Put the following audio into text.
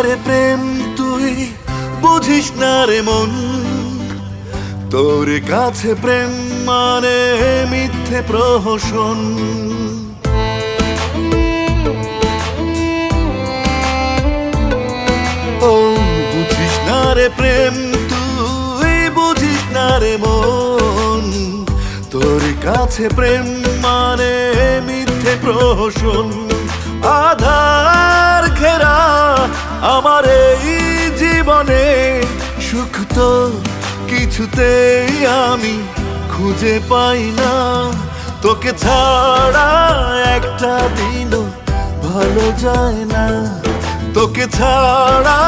রে প্রেম তুই বুঝিস না রে মন, তোর কাছে প্রেম মানে মিথ্যে প্রহসন। ও বুঝিস না রে প্রেম তুই বুঝিস না রে মন, তোর কাছে প্রেম মানে মিথ্যে প্রহসন। আধার ঘেরা আমার এই জীবনে সুখ তো কিছুতেই আমি খুঁজে পাই না, তোকে ছাড়া একটা দিনও ভালো যায় না, তোকে ছাড়া